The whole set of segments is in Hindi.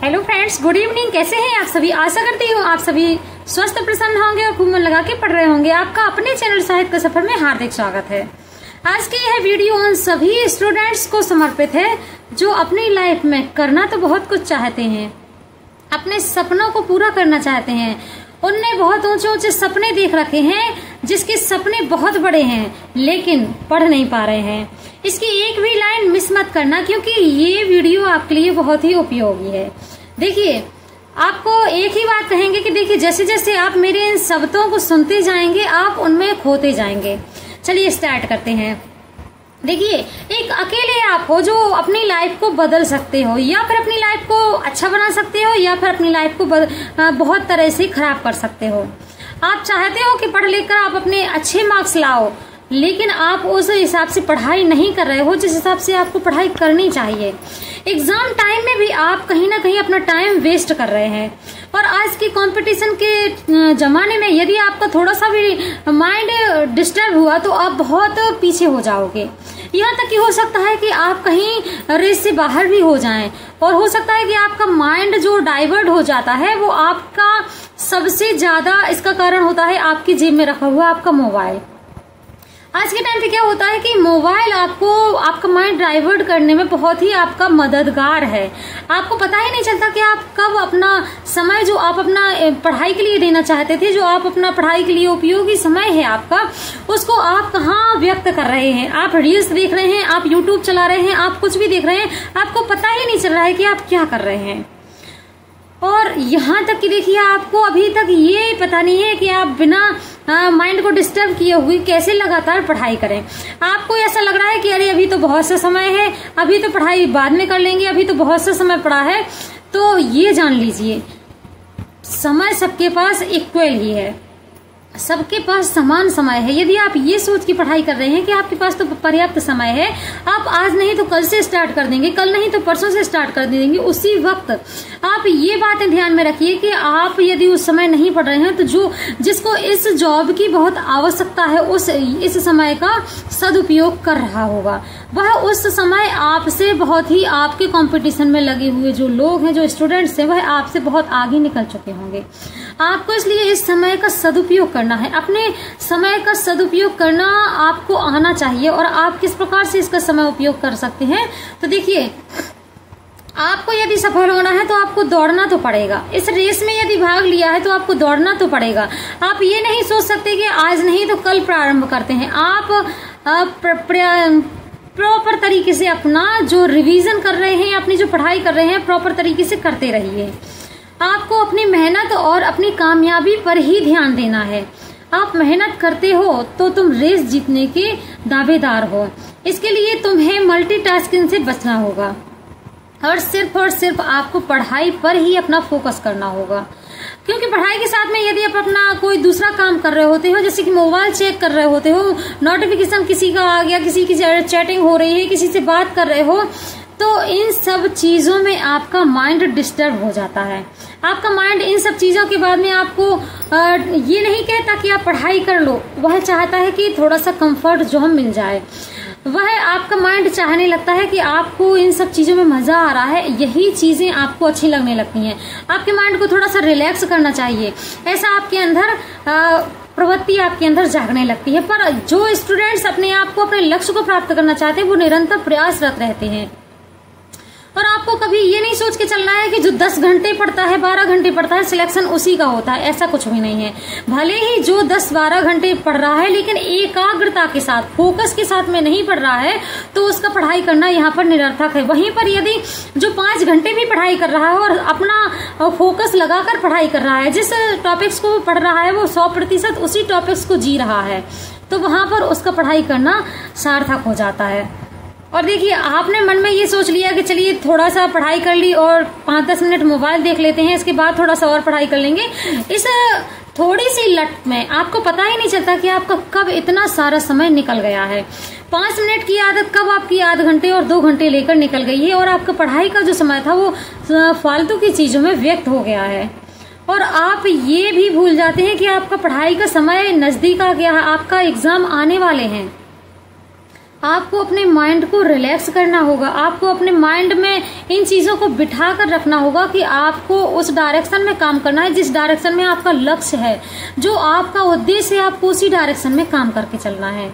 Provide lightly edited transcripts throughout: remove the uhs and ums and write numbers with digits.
Hello friends, good evening. कैसे हैं आप सभी? आशा करती हूँ आप सभी स्वस्थ प्रसन्न होंगे और खूब मन लगा के पढ़ रहे होंगे। आपका अपने चैनल साहित्य का सफर में हार्दिक स्वागत है। आज की यह वीडियो उन सभी स्टूडेंट्स को समर्पित है जो अपनी लाइफ में करना तो बहुत कुछ चाहते हैं, अपने सपनों को पूरा करना चाहते हैं। उनने बहुत ऊंचे ऊंचे सपने देख रखे हैं, जिसके सपने बहुत बड़े हैं लेकिन पढ़ नहीं पा रहे हैं। इसकी एक भी लाइन मिस मत करना, क्योंकि ये वीडियो आपके लिए बहुत ही उपयोगी है। देखिए, आपको एक ही बात कहेंगे कि देखिए, जैसे जैसे आप मेरे इन शब्दों को सुनते जाएंगे आप उनमें खोते जाएंगे। चलिए स्टार्ट करते हैं। देखिए, एक अकेले आप हो जो अपनी लाइफ को बदल सकते हो, या फिर अपनी लाइफ को अच्छा बना सकते हो, या फिर अपनी लाइफ को बहुत तरह से खराब कर सकते हो। आप चाहते हो कि पढ़ लिख कर आप अपने अच्छे मार्क्स लाओ, लेकिन आप उस हिसाब से पढ़ाई नहीं कर रहे हो जिस हिसाब से आपको पढ़ाई करनी चाहिए। एग्जाम टाइम में भी आप कहीं ना कहीं अपना टाइम वेस्ट कर रहे हैं। और आज की कंपटीशन के जमाने में यदि आपका थोड़ा सा भी माइंड डिस्टर्ब हुआ तो आप बहुत पीछे हो जाओगे। यहाँ तक कि हो सकता है कि आप कहीं रेस से बाहर भी हो जाएं, और हो सकता है कि आपका माइंड जो डाइवर्ट हो जाता है वो आपका सबसे ज्यादा इसका कारण होता है आपकी जेब में रखा हुआ आपका मोबाइल। आज के टाइम पे क्या होता है कि मोबाइल आपको आपका माइंड डाइवर्ट करने में बहुत ही आपका मददगार है। आपको पता ही नहीं चलता कि आप कब अपना समय जो आप अपना पढ़ाई के लिए देना चाहते थे, जो आप अपना पढ़ाई के लिए उपयोगी समय है आपका, उसको आप कहाँ व्यक्त कर रहे हैं। आप रील्स देख रहे हैं, आप यूट्यूब चला रहे हैं, आप कुछ भी देख रहे हैं, आपको पता ही नहीं चल रहा है कि आप क्या कर रहे हैं। और यहाँ तक कि देखिए, आपको अभी तक ये पता नहीं है कि आप बिना माइंड को डिस्टर्ब किए हुए कैसे लगातार पढ़ाई करें। आपको ऐसा लग रहा है कि अरे अभी तो बहुत सा समय है, अभी तो पढ़ाई बाद में कर लेंगे, अभी तो बहुत सा समय पड़ा है। तो ये जान लीजिए, समय सबके पास इक्वल ही है, सबके पास समान समय है। यदि आप ये सोच के पढ़ाई कर रहे हैं कि आपके पास तो पर्याप्त समय है, आप आज नहीं तो कल से स्टार्ट कर देंगे, कल नहीं तो परसों से स्टार्ट कर देंगे, उसी वक्त आप ये बातें ध्यान में रखिए कि आप यदि उस समय नहीं पढ़ रहे हैं तो जिसको इस जॉब की बहुत आवश्यकता है इस समय का सदुपयोग कर रहा होगा, वह उस समय आपसे बहुत ही आपके कंपटीशन में लगे हुए जो लोग हैं, जो स्टूडेंट्स हैं, वह आपसे बहुत आगे निकल चुके होंगे। आपको इसलिए इस समय का सदुपयोग करना है, अपने समय का सदुपयोग करना आपको आना चाहिए। और आप किस प्रकार से इसका समय उपयोग कर सकते हैं, तो देखिए, आपको यदि सफल होना है तो आपको दौड़ना तो पड़ेगा। इस रेस में यदि भाग लिया है तो आपको दौड़ना तो पड़ेगा। आप ये नहीं सोच सकते कि आज नहीं तो कल प्रारंभ करते हैं। आप प्रॉपर तरीके से अपना जो रिवीजन कर रहे हैं, अपनी जो पढ़ाई कर रहे हैं, प्रॉपर तरीके से करते रहिए। आपको अपनी मेहनत और अपनी कामयाबी पर ही ध्यान देना है। आप मेहनत करते हो तो तुम रेस जीतने के दावेदार हो। इसके लिए तुम्हें मल्टीटास्किंग से बचना होगा और सिर्फ आपको पढ़ाई पर ही अपना फोकस करना होगा। क्योंकि पढ़ाई के साथ में यदि आप अपना कोई दूसरा काम कर रहे होते हो, जैसे कि मोबाइल चेक कर रहे होते हो, नोटिफिकेशन किसी का आ गया, किसी की चैटिंग हो रही है, किसी से बात कर रहे हो, तो इन सब चीजों में आपका माइंड डिस्टर्ब हो जाता है। आपका माइंड इन सब चीजों के बाद में आपको ये नहीं कहता कि आप पढ़ाई कर लो, वह चाहता है कि थोड़ा सा कंफर्ट जोन मिल जाए। वह आपका माइंड चाहने लगता है कि आपको इन सब चीजों में मजा आ रहा है, यही चीजें आपको अच्छी लगने लगती हैं। आपके माइंड को थोड़ा सा रिलैक्स करना चाहिए, ऐसा आपके अंदर प्रवृत्ति आपके अंदर जागने लगती है। पर जो स्टूडेंट्स अपने आप को, अपने लक्ष्य को प्राप्त करना चाहते हैं, वो निरंतर प्रयासरत रहते हैं। और आपको कभी ये नहीं सोच के चलना है कि जो 10 घंटे पढ़ता है, 12 घंटे पढ़ता है, सिलेक्शन उसी का होता है। ऐसा कुछ भी नहीं है। भले ही जो 10-12 घंटे पढ़ रहा है, लेकिन एकाग्रता के साथ, फोकस के साथ में नहीं पढ़ रहा है, तो उसका पढ़ाई करना यहाँ पर निरर्थक है। वहीं पर यदि जो 5 घंटे भी पढ़ाई कर रहा है और अपना फोकस लगाकर पढ़ाई कर रहा है, जिस टॉपिक्स को पढ़ रहा है वो 100% उसी टॉपिक्स को जी रहा है, तो वहां पर उसका पढ़ाई करना सार्थक हो जाता है। और देखिए, आपने मन में ये सोच लिया कि चलिए थोड़ा सा पढ़ाई कर ली और 5-10 मिनट मोबाइल देख लेते हैं, इसके बाद थोड़ा सा और पढ़ाई कर लेंगे। इस थोड़ी सी लट में आपको पता ही नहीं चलता कि आपका कब इतना सारा समय निकल गया है। 5 मिनट की आदत कब आपकी आध घंटे और 2 घंटे लेकर निकल गई है, और आपका पढ़ाई का जो समय था वो फालतू की चीजों में व्यक्त हो गया है। और आप ये भी भूल जाते हैं कि आपका पढ़ाई का समय नजदीक आ गया है, आपका एग्जाम आने वाले हैं। आपको अपने माइंड को रिलैक्स करना होगा। आपको अपने माइंड में इन चीजों को बिठा कर रखना होगा कि आपको उस डायरेक्शन में काम करना है जिस डायरेक्शन में आपका लक्ष्य है, जो आपका उद्देश्य है, आपको उसी डायरेक्शन में काम करके चलना है।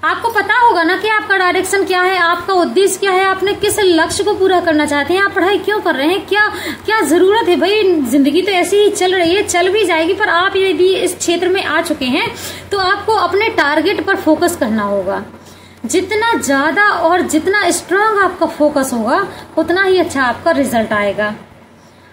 आपको पता होगा ना कि आपका डायरेक्शन क्या है, आपका उद्देश्य क्या है, आपने किस लक्ष्य को पूरा करना चाहते हैं, आप पढ़ाई क्यों कर रहे हैं, क्या क्या जरूरत है। भाई जिंदगी तो ऐसी ही चल रही है, चल भी जाएगी, पर आप यदि इस क्षेत्र में आ चुके हैं तो आपको अपने टारगेट पर फोकस करना होगा। जितना ज्यादा और जितना स्ट्रांग आपका फोकस होगा उतना ही अच्छा आपका रिजल्ट आएगा।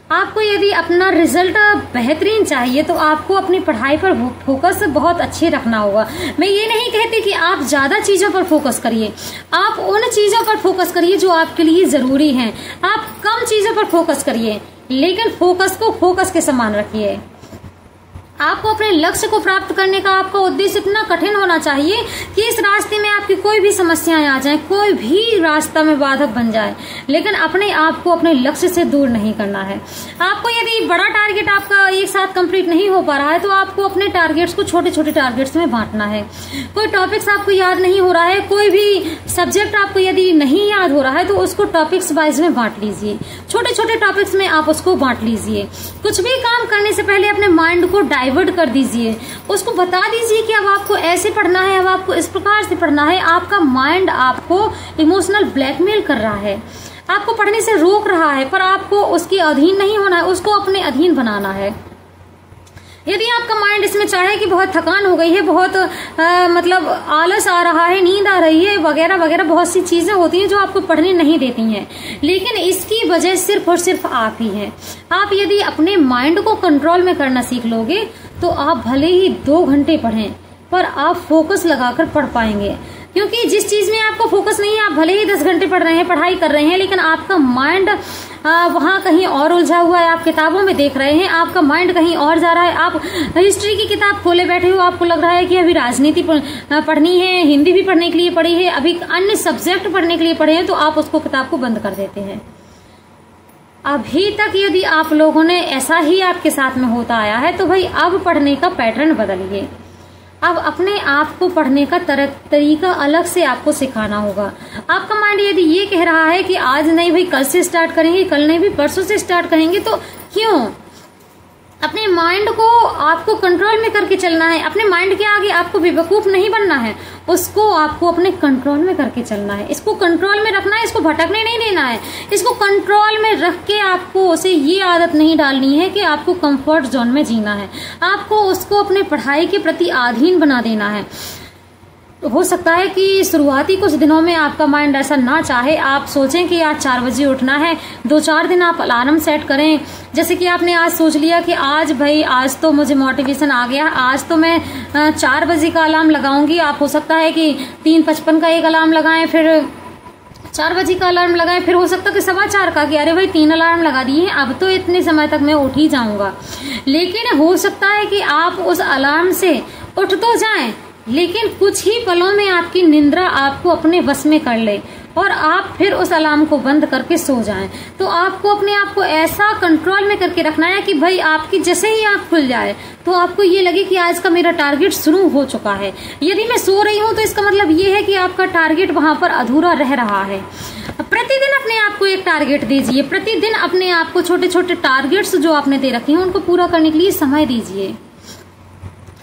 आपको यदि अपना रिजल्ट बेहतरीन चाहिए तो आपको अपनी पढ़ाई पर फोकस बहुत अच्छे रखना होगा। मैं ये नहीं कहती कि आप ज्यादा चीजों पर फोकस करिए, आप उन चीजों पर फोकस करिए जो आपके लिए जरूरी हैं। आप कम चीजों पर फोकस करिए, लेकिन फोकस को फोकस के समान रखिए। आपको अपने लक्ष्य को प्राप्त करने का आपका उद्देश्य इतना कठिन होना चाहिए कि इस रास्ते में आपकी कोई भी समस्याएं आ जाएं, कोई भी रास्ता में बाधक बन जाए, लेकिन अपने आप को अपने लक्ष्य से दूर नहीं करना है। आपको यदि बड़ा टारगेट आपका एक साथ कंप्लीट नहीं हो पा रहा है तो आपको अपने टारगेट्स को छोटे छोटे टारगेट्स में बांटना है। कोई टॉपिक्स आपको याद नहीं हो रहा है, कोई भी सब्जेक्ट आपको यदि नहीं याद हो रहा है तो उसको टॉपिक्स वाइज में बांट लीजिए, छोटे छोटे टॉपिक्स में आप उसको बांट लीजिए। कुछ भी काम करने से पहले अपने माइंड को डाइवर्ट कर दीजिए, उसको बता दीजिए कि अब आपको ऐसे पढ़ना है, अब आपको इस प्रकार से पढ़ना है। आपका माइंड आपको इमोशनल ब्लैकमेल कर रहा है, आपको पढ़ने से रोक रहा है, पर आपको उसके अधीन नहीं होना है, उसको अपने अधीन बनाना है। यदि आपका माइंड इसमें चाहे कि बहुत थकान हो गई है, बहुत मतलब आलस आ रहा है, नींद आ रही है वगैरह वगैरह, बहुत सी चीजें होती हैं जो आपको पढ़ने नहीं देती हैं, लेकिन इसकी वजह सिर्फ और सिर्फ आप ही हैं। आप यदि अपने माइंड को कंट्रोल में करना सीख लोगे तो आप भले ही 2 घंटे पढ़ें पर आप फोकस लगाकर पढ़ पाएंगे। क्योंकि जिस चीज में आपको फोकस नहीं है, आप भले ही 10 घंटे पढ़ रहे हैं, पढ़ाई कर रहे हैं, लेकिन आपका माइंड वहां कहीं और उलझा हुआ है। आप किताबों में देख रहे हैं, आपका माइंड कहीं और जा रहा है। आप हिस्ट्री की किताब खोले बैठे हो, आपको लग रहा है कि अभी राजनीति पढ़नी है, हिंदी भी पढ़ने के लिए पढ़ी है, अभी अन्य सब्जेक्ट पढ़ने के लिए पढ़े हैं, तो आप उसको किताब को बंद कर देते हैं। अभी तक यदि आप लोगों ने ऐसा ही आपके साथ में होता आया है तो भाई अब पढ़ने का पैटर्न बदलिए। अब अपने आप को पढ़ने का तरीका अलग से आपको सिखाना होगा। आपका माइंड यदि ये कह रहा है कि आज नहीं भाई कल से स्टार्ट करेंगे, कल नहीं भी परसों से स्टार्ट करेंगे, तो क्यों? अपने माइंड को आपको कंट्रोल में करके चलना है। अपने माइंड के आगे आपको बेवकूफ नहीं बनना है, उसको आपको अपने कंट्रोल में करके चलना है। इसको कंट्रोल में रखना है, इसको भटकने नहीं देना है। इसको कंट्रोल में रख के आपको उसे ये आदत नहीं डालनी है कि आपको कंफर्ट जोन में जीना है। आपको उसको अपने पढ़ाई के प्रति अधीन बना देना है। हो सकता है कि शुरुआती कुछ दिनों में आपका माइंड ऐसा ना चाहे, आप सोचें कि आज 4 बजे उठना है, 2-4 दिन आप अलार्म सेट करें। जैसे कि आपने आज सोच लिया कि आज भाई आज तो मुझे मोटिवेशन आ गया, आज तो मैं 4 बजे का अलार्म लगाऊंगी। आप हो सकता है कि 3:55 का एक अलार्म लगाएं, फिर 4 बजे का अलार्म लगाएं, फिर हो सकता है कि 4:15 का, कि अरे भाई 3 अलार्म लगा दिए हैं, अब तो इतने समय तक मैं उठ ही जाऊंगा। लेकिन हो सकता है कि आप उस अलार्म से उठ तो जाएं, लेकिन कुछ ही पलों में आपकी निंद्रा आपको अपने वश में कर ले और आप फिर उस अलार्म को बंद करके सो जाएं। तो आपको अपने आप को ऐसा कंट्रोल में करके रखना है कि भाई आपकी जैसे ही आंख खुल जाए तो आपको ये लगे कि आज का मेरा टारगेट शुरू हो चुका है। यदि मैं सो रही हूं तो इसका मतलब ये है कि आपका टारगेट वहां पर अधूरा रह रहा है। प्रतिदिन अपने आप को एक टारगेट दीजिए, प्रतिदिन अपने आप को छोटे छोटे टारगेट्स जो आपने दे रखे हैं उनको पूरा करने के लिए समय दीजिए।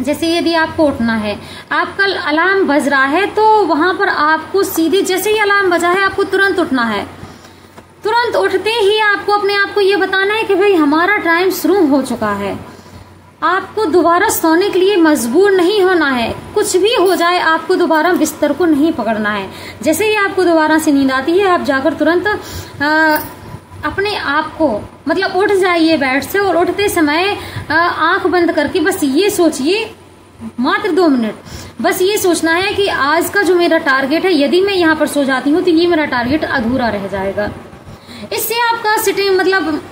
जैसे यदि आपको उठना है, आपका अलार्म बज रहा है, तो वहां पर आपको सीधे जैसे ही अलार्म बजा है आपको तुरंत उठना है। तुरंत उठते ही आपको अपने आप को ये बताना है कि भाई हमारा टाइम शुरू हो चुका है। आपको दोबारा सोने के लिए मजबूर नहीं होना है। कुछ भी हो जाए आपको दोबारा बिस्तर को नहीं पकड़ना है। जैसे ही आपको दोबारा से नींद आती है आप जाकर तुरंत अपने आप को मतलब उठ जाइए बेड से, और उठते समय आंख बंद करके बस ये सोचिए, मात्र 2 मिनट बस ये सोचना है कि आज का जो मेरा टारगेट है, यदि मैं यहाँ पर सो जाती हूँ तो ये मेरा टारगेट अधूरा रह जाएगा। इससे आपका सिटिंग मतलब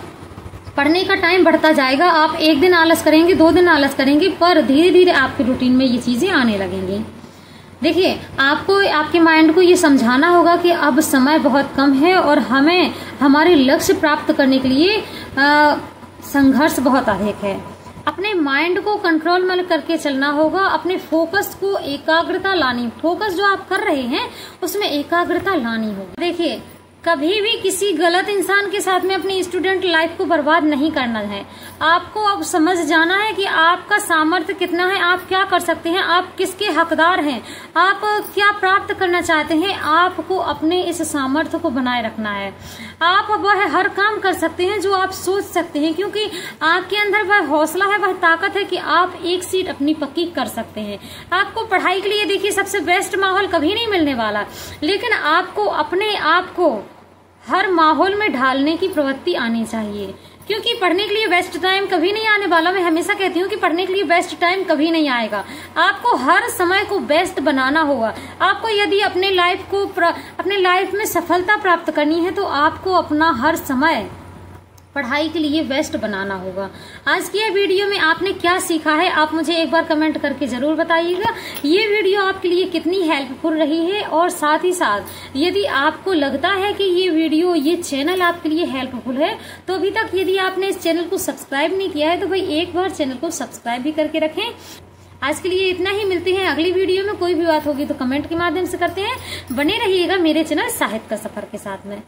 पढ़ने का टाइम बढ़ता जाएगा। आप 1 दिन आलस करेंगे, 2 दिन आलस करेंगे, पर धीरे धीरे आपके रूटीन में ये चीजें आने लगेंगी। देखिए, आपको आपके माइंड को ये समझाना होगा कि अब समय बहुत कम है और हमें हमारे लक्ष्य प्राप्त करने के लिए संघर्ष बहुत अधिक है। अपने माइंड को कंट्रोल में करके चलना होगा, अपने फोकस को एकाग्रता लानी, फोकस जो आप कर रहे हैं उसमें एकाग्रता लानी होगी। देखिए, कभी भी किसी गलत इंसान के साथ में अपनी स्टूडेंट लाइफ को बर्बाद नहीं करना है। आपको अब समझ जाना है कि आपका सामर्थ्य कितना है, आप क्या कर सकते हैं, आप किसके हकदार हैं, आप क्या प्राप्त करना चाहते हैं। आपको अपने इस सामर्थ्य को बनाए रखना है। आप वह हर काम कर सकते हैं जो आप सोच सकते हैं, क्योंकि आपके अंदर वह हौसला है, वह ताकत है कि आप एक सीट अपनी पक्की कर सकते हैं। आपको पढ़ाई के लिए देखिए सबसे बेस्ट माहौल कभी नहीं मिलने वाला, लेकिन आपको अपने आप को हर माहौल में ढालने की प्रवृत्ति आनी चाहिए, क्योंकि पढ़ने के लिए बेस्ट टाइम कभी नहीं आने वाला। मैं हमेशा कहती हूँ कि पढ़ने के लिए बेस्ट टाइम कभी नहीं आएगा। आपको हर समय को बेस्ट बनाना होगा। आपको यदि अपने लाइफ में सफलता प्राप्त करनी है तो आपको अपना हर समय पढ़ाई के लिए बेस्ट बनाना होगा। आज की यह वीडियो में आपने क्या सीखा है, आप मुझे एक बार कमेंट करके जरूर बताइएगा। ये वीडियो आपके लिए कितनी हेल्पफुल रही है, और साथ ही साथ यदि आपको लगता है कि ये वीडियो, ये चैनल आपके लिए हेल्पफुल है, तो अभी तक यदि आपने इस चैनल को सब्सक्राइब नहीं किया है तो भाई एक बार चैनल को सब्सक्राइब भी करके रखें। आज के लिए इतना ही, मिलते हैं अगली वीडियो में। कोई भी बात होगी तो कमेंट के माध्यम से करते हैं। बने रहिएगा मेरे चैनल साहित्य का सफर के साथ में।